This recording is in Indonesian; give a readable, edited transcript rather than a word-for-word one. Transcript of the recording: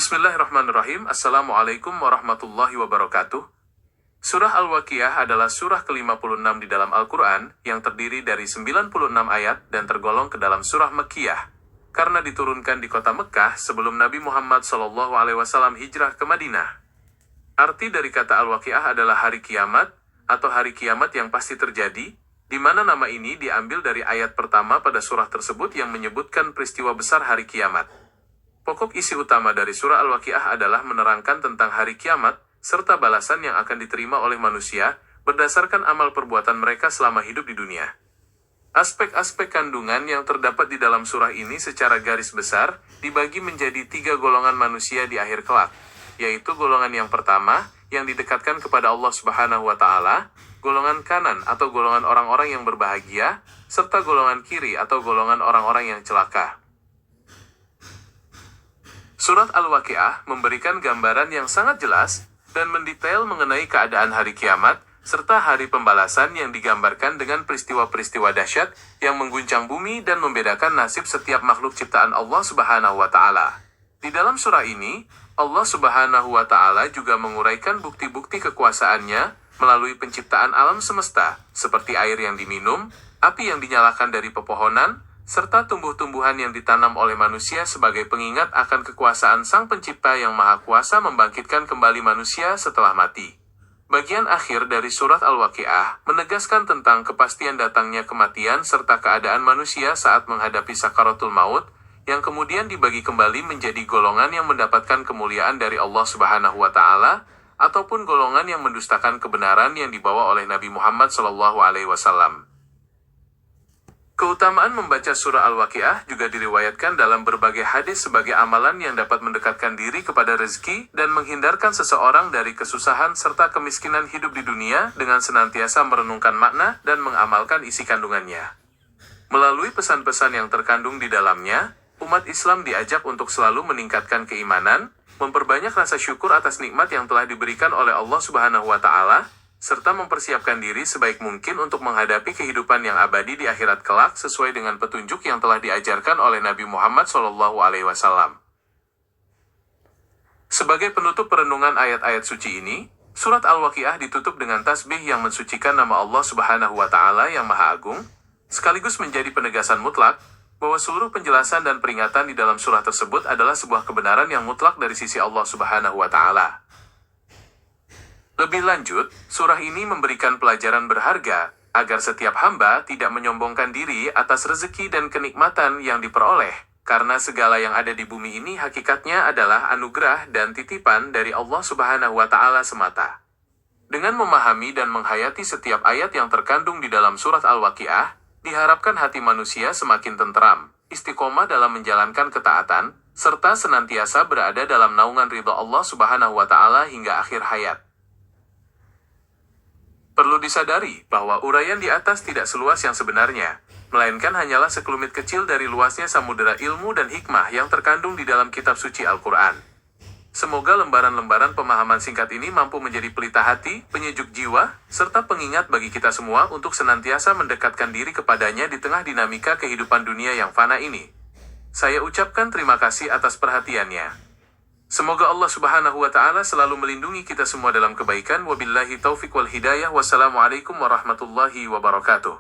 Bismillahirrahmanirrahim. Assalamualaikum warahmatullahi wabarakatuh. Surah Al-Waqiah adalah surah ke-56 di dalam Al-Quran, yang terdiri dari 96 ayat dan tergolong ke dalam surah Makkiyah, karena diturunkan di kota Mekkah sebelum Nabi Muhammad SAW hijrah ke Madinah. Arti dari kata Al-Waqiah adalah hari kiamat, atau hari kiamat yang pasti terjadi, di mana nama ini diambil dari ayat pertama pada surah tersebut yang menyebutkan peristiwa besar hari kiamat. Pokok isi utama dari surah Al-Waqiah adalah menerangkan tentang hari kiamat, serta balasan yang akan diterima oleh manusia, berdasarkan amal perbuatan mereka selama hidup di dunia. Aspek-aspek kandungan yang terdapat di dalam surah ini secara garis besar, dibagi menjadi 3 golongan manusia di akhir kelak, yaitu golongan yang pertama, yang didekatkan kepada Allah Subhanahu wa Ta'ala, golongan kanan atau golongan orang-orang yang berbahagia, serta golongan kiri atau golongan orang-orang yang celaka. Surat Al-Waqiah memberikan gambaran yang sangat jelas dan mendetail mengenai keadaan hari kiamat, serta hari pembalasan yang digambarkan dengan peristiwa-peristiwa dahsyat yang mengguncang bumi dan membedakan nasib setiap makhluk ciptaan Allah Subhanahu wa Ta'ala. Di dalam surah ini, Allah Subhanahu wa Ta'ala juga menguraikan bukti-bukti kekuasaannya melalui penciptaan alam semesta, seperti air yang diminum, api yang dinyalakan dari pepohonan, serta tumbuh-tumbuhan yang ditanam oleh manusia sebagai pengingat akan kekuasaan Sang Pencipta yang Maha Kuasa membangkitkan kembali manusia setelah mati. Bagian akhir dari surat Al-Waqiah menegaskan tentang kepastian datangnya kematian serta keadaan manusia saat menghadapi sakaratul maut, yang kemudian dibagi kembali menjadi golongan yang mendapatkan kemuliaan dari Allah Subhanahu wa Ta'ala, ataupun golongan yang mendustakan kebenaran yang dibawa oleh Nabi Muhammad SAW. Keutamaan membaca surah Al-Waqiah juga diriwayatkan dalam berbagai hadis sebagai amalan yang dapat mendekatkan diri kepada rezeki dan menghindarkan seseorang dari kesusahan serta kemiskinan hidup di dunia dengan senantiasa merenungkan makna dan mengamalkan isi kandungannya. Melalui pesan-pesan yang terkandung di dalamnya, umat Islam diajak untuk selalu meningkatkan keimanan, memperbanyak rasa syukur atas nikmat yang telah diberikan oleh Allah Subhanahu wa Ta'ala, serta mempersiapkan diri sebaik mungkin untuk menghadapi kehidupan yang abadi di akhirat kelak sesuai dengan petunjuk yang telah diajarkan oleh Nabi Muhammad SAW. Sebagai penutup perenungan ayat-ayat suci ini, surat Al-Waqiah ditutup dengan tasbih yang mensucikan nama Allah Subhanahu wa Ta'ala yang Maha Agung, sekaligus menjadi penegasan mutlak bahwa seluruh penjelasan dan peringatan di dalam surah tersebut adalah sebuah kebenaran yang mutlak dari sisi Allah Subhanahu wa Ta'ala. Lebih lanjut, surah ini memberikan pelajaran berharga, agar setiap hamba tidak menyombongkan diri atas rezeki dan kenikmatan yang diperoleh, karena segala yang ada di bumi ini hakikatnya adalah anugerah dan titipan dari Allah Subhanahu wa Ta'ala semata. Dengan memahami dan menghayati setiap ayat yang terkandung di dalam surat Al-Waqiah, diharapkan hati manusia semakin tentram, istiqomah dalam menjalankan ketaatan, serta senantiasa berada dalam naungan ridha Allah Subhanahu wa Ta'ala hingga akhir hayat. Perlu disadari bahwa uraian di atas tidak seluas yang sebenarnya, melainkan hanyalah sekelumit kecil dari luasnya samudera ilmu dan hikmah yang terkandung di dalam kitab suci Al-Quran. Semoga lembaran-lembaran pemahaman singkat ini mampu menjadi pelita hati, penyejuk jiwa, serta pengingat bagi kita semua untuk senantiasa mendekatkan diri kepadanya di tengah dinamika kehidupan dunia yang fana ini. Saya ucapkan terima kasih atas perhatiannya. Semoga Allah Subhanahu wa Ta'ala selalu melindungi kita semua dalam kebaikan. Wabillahi taufiq wal hidayah. Wassalamualaikum warahmatullahi wabarakatuh.